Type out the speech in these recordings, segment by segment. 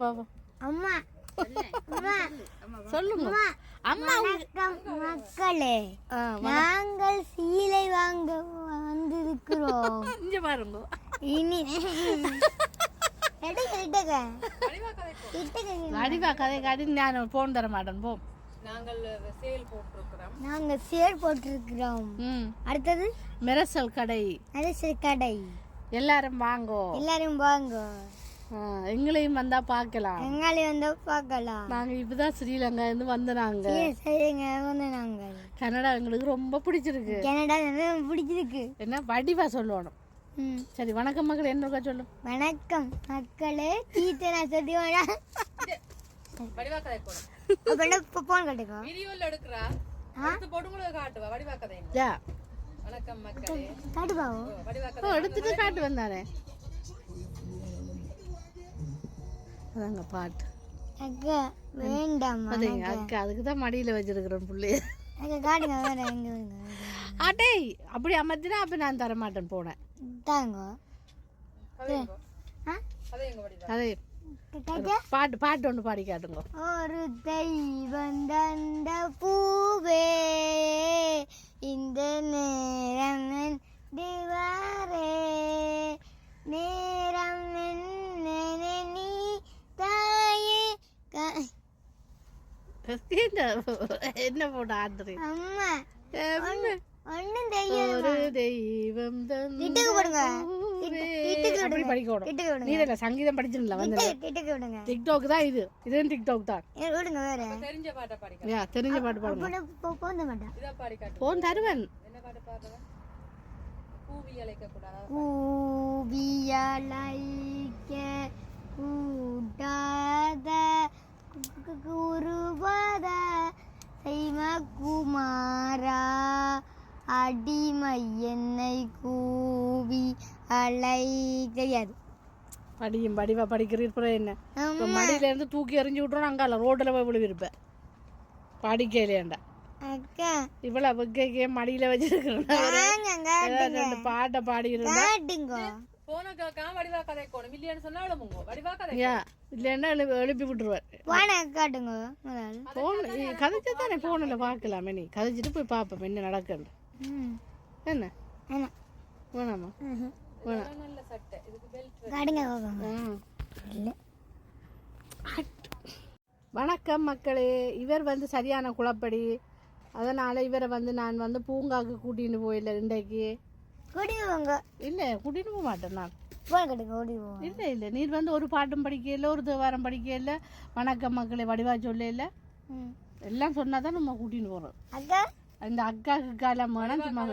பாப்போம். அம்மா சொல்லுங்க அம்மா. மக்களே, நாங்கள் சீலை வாங்க வந்திருக்கிறோம். இங்க பாருங்க. இனி வடிவா கதை காட்டி நான் போன் தர மாட்டேன். போ. நாங்க சேல் போட்டிருக்கிறோம். அடுத்தது மெரசல் கடை. எல்லாரும் வாங்கோ. எங்களையும் வந்தா பாக்கலாம். நாங்க இப்பதான் ஸ்ரீலங்கா இருந்து வந்தாங்க. கனடா எங்களுக்கு ரொம்ப பிடிச்சிருக்கு. என்ன வடிவா சொல்லணும். சரி, வணக்கம் மக்களே. என்ன சொல்லு. வணக்கம் மக்களே. தீத்தனா சொல்லியோடா வடிவா கதை போடு. அப்ப போன் கட்டுங்க. வீடியோல எடுக்கறா. எடுத்து போடுங்க காட்டுவா வடிவா கதை. யா. வணக்கம் மக்களே. காட்டுவாவோ. வடிவா கதை. எடுத்துட்டு காட்டு வந்தானே. அங்க பாட்டு. அக்கா வேண்டாம். பாத்தீங்க அக்கா, அதுக்கு தான் மடியில வச்சிருக்கிறேன் புள்ளைய. அக்கா காட்டுங்க. வேற எங்க வருங்க. அடே, அப்படி அமர்த்தினா அப்ப நான் தர மாட்டேன். போனேன் தாங்க. அதே பாட்டு ஒன்று பாடி காட்டுங்க. ஒரு தெய்வம் தந்த பூவே இந்த நேரம் திவாரே நேரம் நீ தாயே. என்ன போட்டு ஆடுறீ? அம்மா ஒன்னும் ஒரு தெய்வம் நீ சங்கீதம் படிச்சிருந்தா வந்து டிக்டாக் தான். இது டிக்டாக் தான். தெரிஞ்ச பாட்டை பாடி. தெரிஞ்ச பாட்டு பாடுங்க. போன் தருவன். என்ன பாட்டு பாடுற? கூவி அழைக்க கூடாது. கூவி அழைக்க கூடாத குருவத செய்ம குமாரா அடிமை என்னை கூவி அலை. தெரியாது. படிவா படிக்கிறீர் என்ன? மடியில இருந்து தூக்கி எறிஞ்சு விட்டுறோம். அங்கால ரோட்ல போய் விழுவிருப்ப. படிக்கலையாண்டா அக்கா. இவ்வளவு வெக்கைக்கே மடியில வச்சிருக்கிறேன். பாட்டை பாடிக்கிறேன். வடிவா கதை கோணும் இல்லையான்னு சொன்னா எழுப்புங்க. வடிவா கதை இல்லைன்னா எழுப்பி விட்டுருவார். காட்டுங்க. கதைச்சு தானே போன்ல பாக்கலாமே. நீ கதைச்சிட்டு போய் பாப்போம் என்ன நடக்குன்னு. என்ன வேணாமா? நல்ல சட்டை. இதுக்கு பெல்ட் காட்டுங்க. வணக்கம் மக்களே. இவர் வந்து சரியான குழப்படி. அதனால இவரை வந்து நான் வந்து பூங்காக்கு கூட்டிட்டு போயில இன்றைக்கு. இல்ல கூட்டிட்டு போக மாட்டேன் நான். இல்ல இல்ல, நீர் வந்து ஒரு பாட்டும் படிக்கல, ஒரு தேவாரம் படிக்கல, வணக்கம் மக்களே வடிவா சொல்ல இல்ல, எல்லாம் சொன்னாதான் நம்ம கூட்டிட்டு போறோம். இந்த அக்காக்கு காலம் வேணாம் சும்மா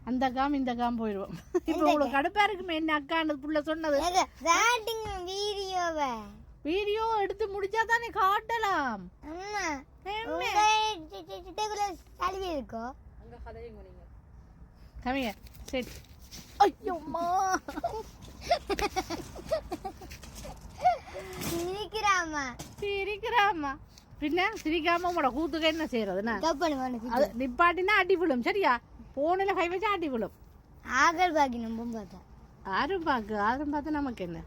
அந்த காம் இந்த காம் போயிடுவோம். இப்ப உங்களுக்கு கடுப்பா இருக்குமே என்ன அக்கானது புள்ள சொன்னது. வீடியோ எடுத்து முடிச்சா தானே காட்டலாம். கம்மிய சரி. ஐயோம்மா சிரிக்கிறாமா. பின்ன சிரிக்காம உங்களோட கூத்துக்க என்ன செய்யறதுன்னா நிப்பாட்டினா அடி விழும். சரியா? போனில கை வச்சா அடி விழும். ஆரும் பார்த்து நமக்கு என்ன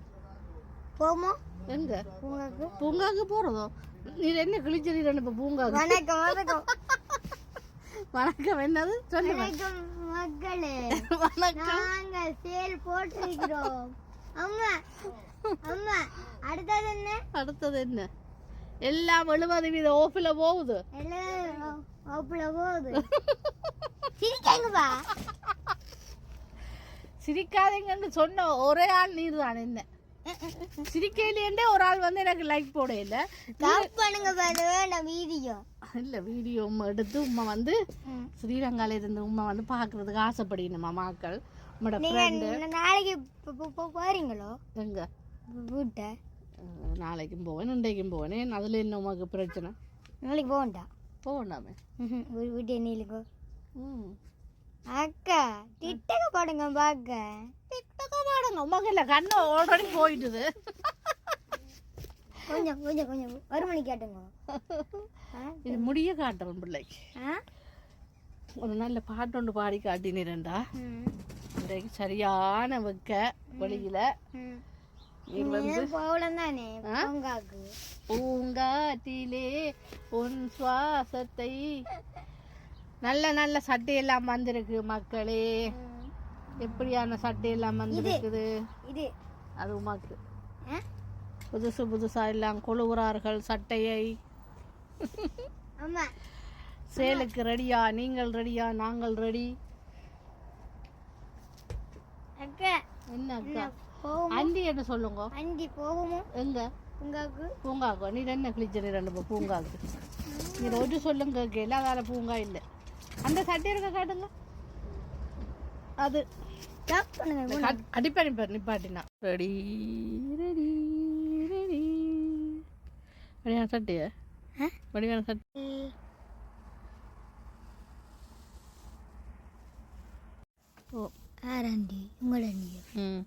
போமோ? எங்க பூங்காக்கு போறதோ? நீ என்ன கிழிச்சது இப்ப பூங்காக்கு? வணக்கம். என்னது சொல்லுங்க மக்களே. நாங்கள் சேல் போட்டிருக்கிறோம். அம்மா அம்மா அடுத்தது என்ன? எல்லாம் 70% ஓஃப்ல போகுது. சிரிக்காதீங்கன்னு சொன்ன ஒரே ஆள் நீர் தான். என்ன சிரிக்கையிலே ஒரு ஆள் வந்து எனக்கு லைக் போட இல்ல. வீடியோ இல்ல வீடியோ உம்மா எடுத்து உம்மா வந்து ஸ்ரீலங்கால இருந்து உம்மா வந்து பாக்குறதுக்கு ஆசைப்படினுமா மக்கள். நாளைக்கு போறீங்களோ? எங்க வீட்ட? நாளைக்கும் போவேன், இன்றைக்கும் போவேன். அதுல என்ன உமாக்கு பிரச்சனை? நாளைக்கு போகண்டாமே. வீட்டு என்னைக்கு அக்கா டிக்டாக் பாடுங்க. பாக்க டிக்டாக் பாடுங்க. உமாக்கு இல்ல கண்ணு ஆல்ரெடி போயிட்டுது. கொஞ்சம் கொஞ்சம் கொஞ்சம் ஒரு மணி கேட்டுங்க. இது முடிய காட்டுறேன் பிள்ளைக்கு. ஒரு நல்ல பாட்டு ஒன்று பாடி காட்டினேன்டா. இந்த இன்றைக்கு சரியான வெக்க வெளியில. நீர் வந்து போகலாம் தானே பூங்காக்கு. பூங்காட்டிலே உன் சுவாசத்தை. நல்ல நல்ல சட்டையெல்லாம் வந்திருக்கு மக்களே. எப்படியான சட்டையெல்லாம் வந்திருக்குது. இது அது உமாக்கு புதுசு புதுசா எல்லாம் கொழுகிறார்கள் சட்டையை. ஆமா சேலுக்கு ரெடியா? நீங்கள் ரெடியா? நாங்கள் ரெடி. அக்கா என்ன அக்கா? போகும். ஆண்டி என்ன சொல்லுங்க. அண்டி போகுமோ எங்க? பூங்காக்கு. பூங்காக்கு. நீ என்ன கிழிச்சது ரெண்டு பூங்காக்கு? நீ ரோஜு சொல்லுங்க கேட்கல. அதால பூங்கா இல்லை. அந்த சட்டை இருக்க காட்டுங்க. அது டாப் பண்ணுங்க. அடிப்பணிப்பார் நிப்பாட்டினா. Ready ready ready. வடிவான சட்டையா? வடிவான சட்டை. ஓ ஆராண்டி உங்கள அண்டி. ம்